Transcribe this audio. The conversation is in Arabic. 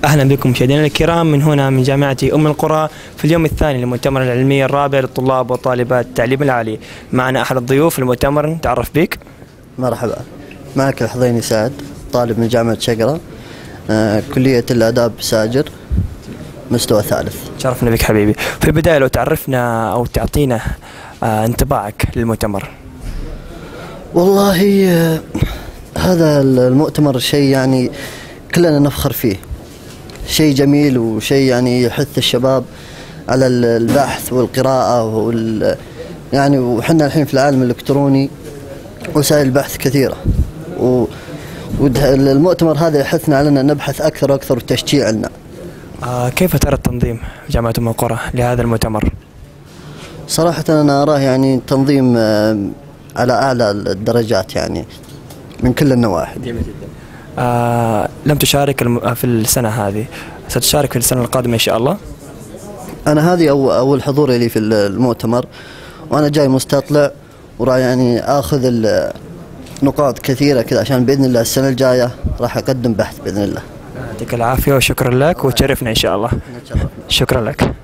أهلا بكم مشاهدينا الكرام من هنا من جامعة أم القرى في اليوم الثاني للمؤتمر العلمي الرابع للطلاب وطالبات التعليم العالي. معنا أحد الضيوف المؤتمر، نتعرف بك. مرحبا، معك الحضيني سعد، طالب من جامعة شقرة، كلية الآداب ساجر، مستوى ثالث. شرفنا بك حبيبي. في البداية لو تعرفنا أو تعطينا انطباعك للمؤتمر. والله هذا المؤتمر شيء يعني كلنا نفخر فيه، شيء جميل وشيء يعني يحث الشباب على البحث والقراءة يعني وحنا الحين في العالم الإلكتروني وسائل البحث كثيرة، والمؤتمر هذا يحثنا على أن نبحث أكثر وأكثر وتشجيع لنا. كيف ترى التنظيم جامعة أم القرى لهذا المؤتمر؟ صراحة أنا أراه يعني تنظيم على أعلى الدرجات يعني من كل النواحي. جميل جدا. لم تشارك في السنة هذه، ستشارك في السنة القادمة إن شاء الله؟ أنا هذه أول حضور لي في المؤتمر، وأنا جاي مستطلع وراح يعني آخذ نقاط كثيرة كذا عشان بإذن الله السنة الجاية راح أقدم بحث بإذن الله. يعطيك العافية وشكرا لك وتشرفنا إن شاء الله. شكرا لك.